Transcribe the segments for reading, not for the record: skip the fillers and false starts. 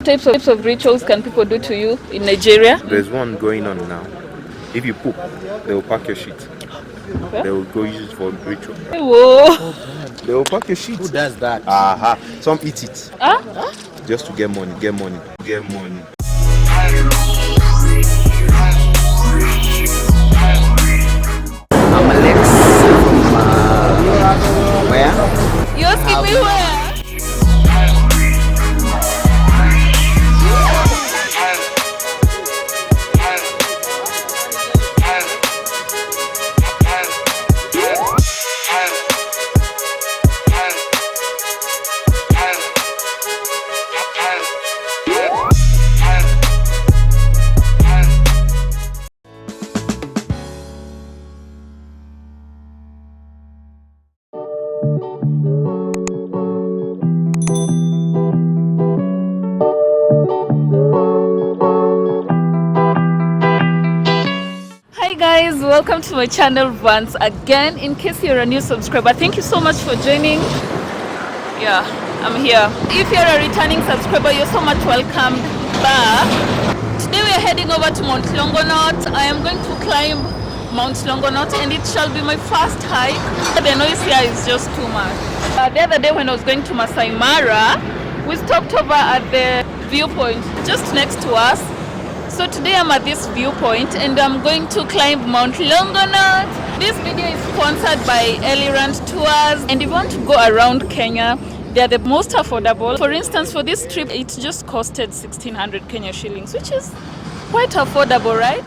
Types of rituals can people do to you in Nigeria? There's one going on now. If you poop, they will pack your shit. Okay. They will go use it for ritual. Whoa. They will pack your shit. Who does that? Aha. Some eat it. Huh? Just to get money. I'm Alex from where? You asking me where? Welcome to my channel once again. In case you're a new subscriber, thank you so much for joining. Yeah, I'm here. If you're a returning subscriber, you're so much welcome back. Today we are heading over to Mt Longonot. I am going to climb Mt Longonot and it shall be my first hike. The noise here is just too much. The other day when I was going to Masai Mara, we stopped over at the viewpoint just next to us. So today I'm at this viewpoint and I'm going to climb Mt Longonot. This video is sponsored by Elirant Tours, and if you want to go around Kenya, they are the most affordable. For instance, for this trip, it just costed 1600 Kenya shillings, which is quite affordable, right?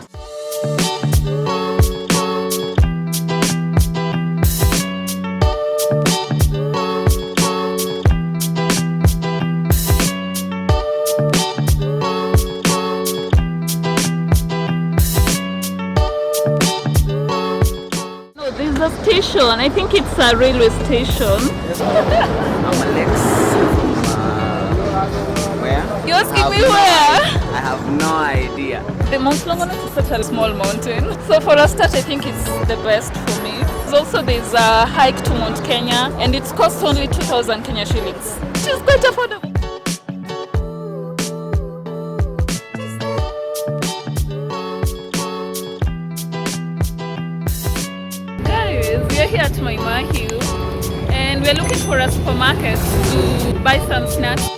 Station. I think it's a railway station. I'm Alex from where? You asking me where? I have no idea. The Mt Longonot is such a small mountain. So for a start, I think it's the best for me. Also, there's a hike to Mount Kenya and it costs only 2,000 Kenya shillings, which is quite affordable. We are here at Hill and we're looking for a supermarket to buy some snacks.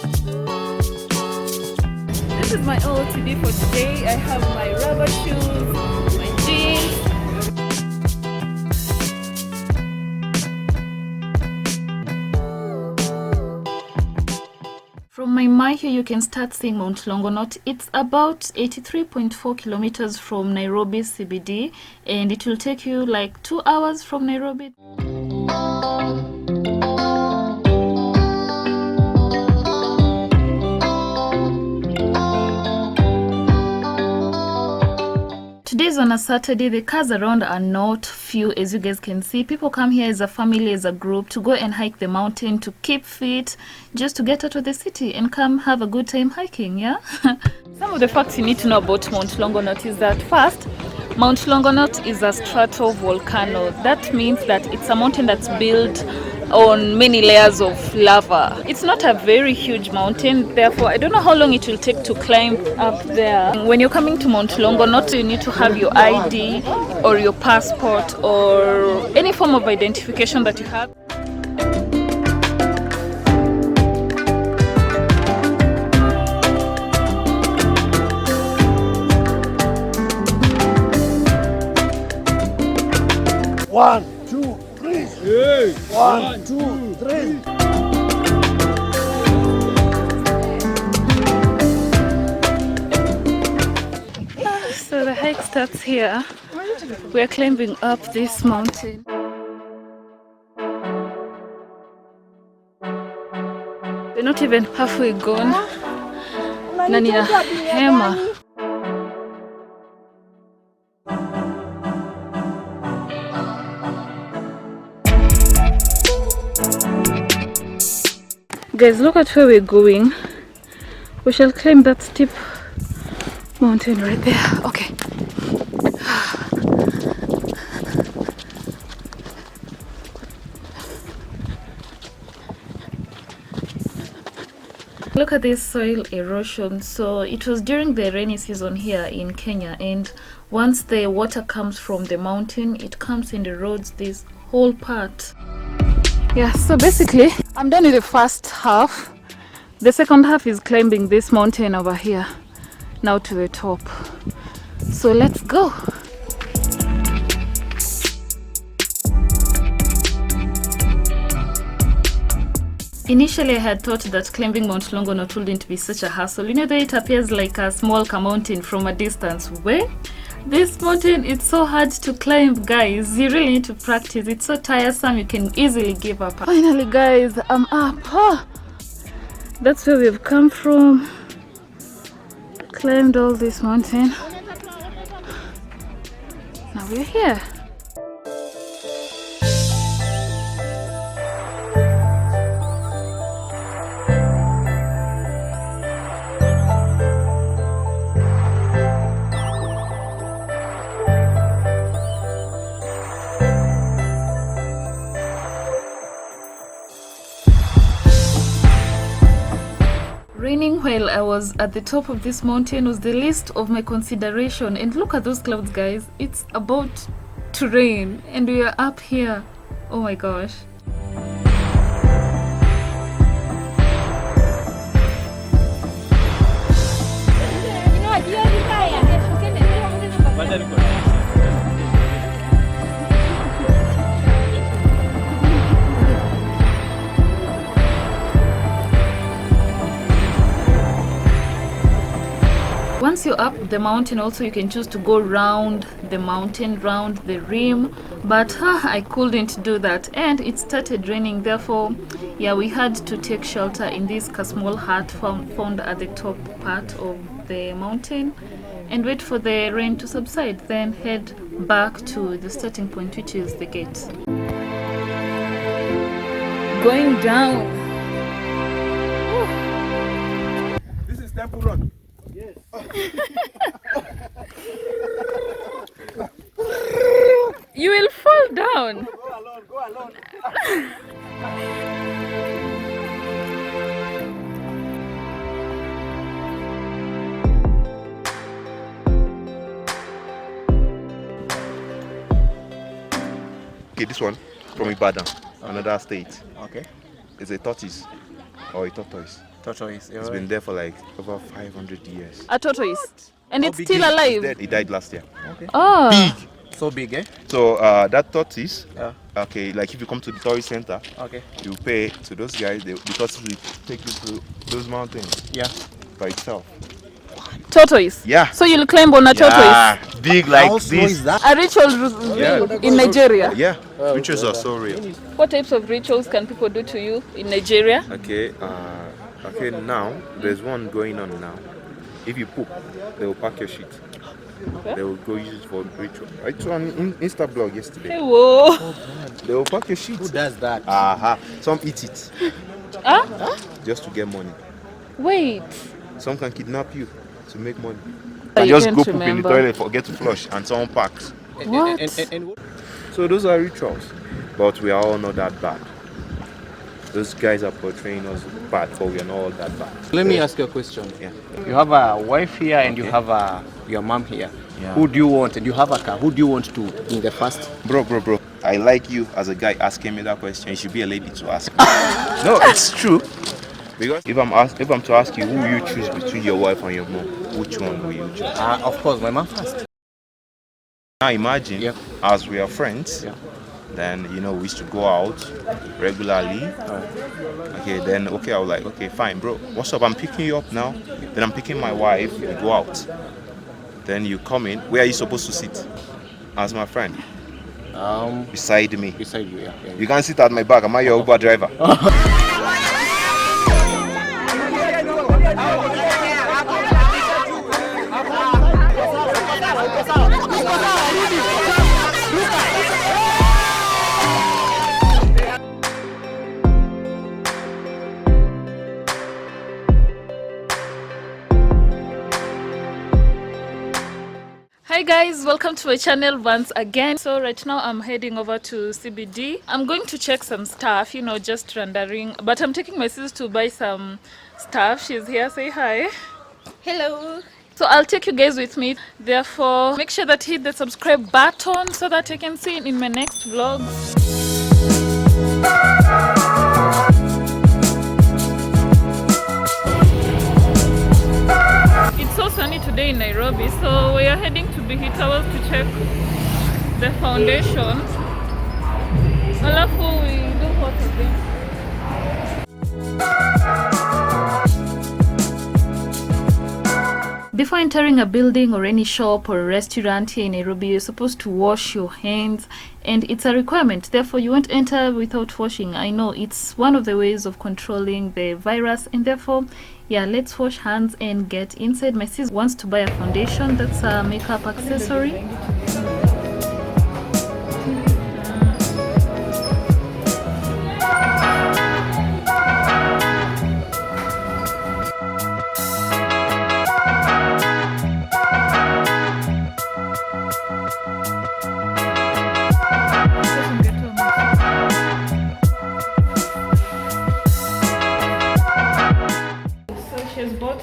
This is my OOTD for today. I have my rubber shoes, my jeans. From my Hill you can start seeing Mt Longonot. It's about 83.4 kilometers from Nairobi CBD and it will take you like 2 hours from Nairobi. Today's on a Saturday. The cars around are not few, as you guys can see. People come here as a family, as a group, to go and hike the mountain, to keep fit, just to get out of the city and come have a good time hiking, yeah? Some of the facts you need to know about Mt Longonot is that first, Mt Longonot is a stratovolcano. That means that it's a mountain that's built on many layers of lava. It's not a very huge mountain, therefore I don't know how long it will take to climb up there. When you're coming to Mt Longonot, you need to have your ID or your passport or any form of identification that you have. One, two, three. Hey. One, two, three. So the hike starts here. We are climbing up this mountain. We're not even halfway gone. Nanina hema. Guys, look at where we're going. We shall climb that steep mountain right there. Okay. Look look at this soil erosion. So it was during the rainy season here in Kenya, and once the water comes from the mountain, it comes and erodes this whole part. Yeah, so basically I'm done with the first half. The second half is climbing this mountain over here now to the top. So let's go. Initially, I had thought that climbing Mount Longonot wouldn't be such a hassle. You know that it appears like a small mountain from a distance. Where? This mountain, it's so hard to climb, guys. You really need to practice. It's so tiresome, you can easily give up. Finally, guys, I'm up. That's where we've come from. Climbed all this mountain. Now we're here. Raining while I was at the top of this mountain was the least of my consideration. And look at those clouds, guys. It's about to rain and we are up here. Oh my gosh. Once you're up the mountain, also you can choose to go round the mountain, round the rim, but I couldn't do that and it started raining. Therefore, yeah, we had to take shelter in this small hut found at the top part of the mountain and wait for the rain to subside, then head back to the starting point, which is the gate. Going down. This is Temple Run. You will fall down. Go alone. Okay, this one from Ibadan, another state. Okay. It's a tortoise or a tortoise. Tortoise. It's been there for like over 500 years. A tortoise. And it's big still is it? alive. Dead. He died last year. Okay. Oh. Big. So big, eh? So that tortoise, Yeah. okay, like if you come to the tourist center, Okay. you pay to those guys, the tortoise will take you to those mountains Yeah. by itself. Tortoise. Yeah. So you'll climb on a tortoise. Yeah, big like How slow this. is that? A ritual Yeah. in Nigeria. Yeah, rituals are so real. What types of rituals can people do to you in Nigeria? Okay, okay, now there's one going on now. If you poop, they will pack your shit. Okay. They will go use it for ritual. I saw on Insta blog yesterday. Hey, whoa. They will pack your shit. Who does that? Some eat it Huh? just to get money. Wait. Some can kidnap you to make money. I And just can't go poop in the remember. toilet, forget to flush, and someone packs. What? And what? So those are rituals, but we are all not that bad. Those guys are portraying us bad, but we are not all that bad. Let me ask you a question. Yeah. You have a wife here and you have your mom here. Yeah. Who do you want? And you have a car. Who do you want to in the first? Bro. I like you as a guy asking me that question. You should be a lady to ask me. No, it's true. Because if I'm to ask you who you choose between your wife and your mom, which one will you choose? Of course, my mom first. Now imagine, Yeah. as we are friends, Yeah. then we used to go out regularly. Okay, then I was like, okay, fine, bro. What's up? I'm picking you up now. Then I'm picking my wife. We go out. Then you come in. Where are you supposed to sit? As my friend. Beside me. Beside you, yeah. You can't sit at my back. Am I your Uber driver? Hi Hi guys, welcome to my channel once again. So right now I'm heading over to CBD. I'm going to check some stuff, you know, just rendering, but I'm taking my sis to buy some stuff. She's here. Say hi. Hello. So I'll take you guys with me. Therefore, make sure that hit the subscribe button so that I can see it in my next vlogs. It's so sunny today in Nairobi, so we are heading to BH Towers to check the foundation. Alafu we do what again? Before entering a building or any shop or a restaurant here in Nairobi, you're supposed to wash your hands, and it's a requirement. Therefore, you won't enter without washing. I know it's one of the ways of controlling the virus, and therefore, yeah, let's wash hands and get inside. My sis wants to buy a foundation. That's a makeup accessory. She's bought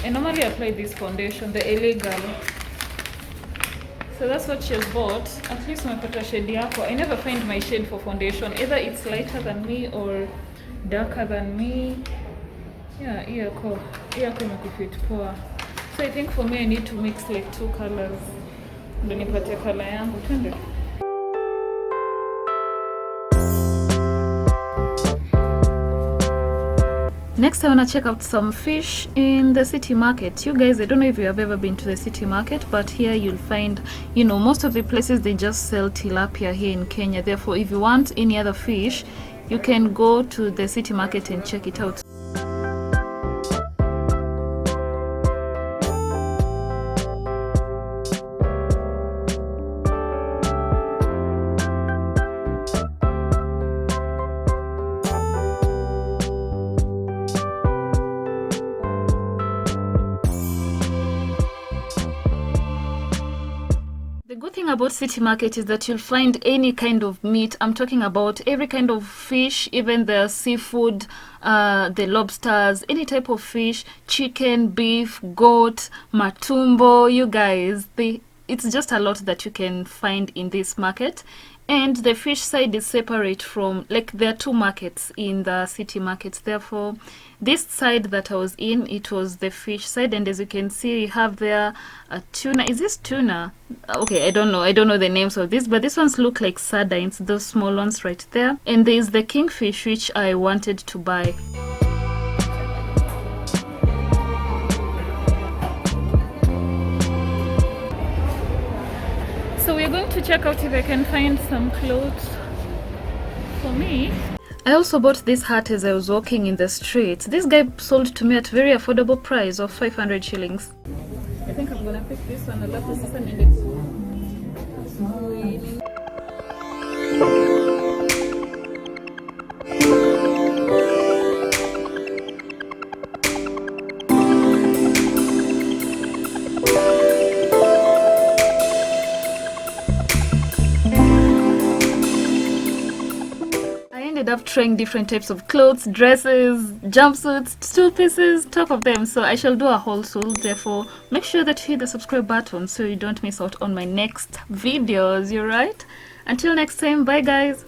I normally apply this foundation, the LA Girl. So that's what she's bought. At least umepata shade yako. I never find my shade for foundation. Either it's lighter than me or darker than me. Yeah, iyako imekufit poa. So I think for me I need to mix like two colors. Ndio nipate color yangu. Twende. Next, I want to check out some fish in the city market. You guys, I don't know if you have ever been to the city market, but here you'll find, you know, most of the places they just sell tilapia here in Kenya. Therefore, if you want any other fish, you can go to the city market and check it out. The good thing about city market is that you'll find any kind of meat. I'm talking about every kind of fish, even the seafood, the lobsters, any type of fish, chicken, beef, goat, matumbo. You guys, it's just a lot that you can find in this market. And the fish side is separate from, like, there are two markets in the city markets. Therefore, this side that I was in, it was the fish side, and as you can see, you have there a tuna. Is this tuna? Okay, I don't know the names of this, but these ones look like sardines, those small ones right there. And there's the kingfish, which I wanted to buy. So we're going to check out if I can find some clothes for me. I also bought this hat as I was walking in the streets. This guy sold to me at a very affordable price of 500 shillings. I think I'm gonna pick this one. I love this one. Up trying different types of clothes, dresses, jumpsuits, two pieces, top of them. So I shall do a haul soon. Therefore, make sure that you hit the subscribe button so you don't miss out on my next videos. You're right. Until next time, bye guys.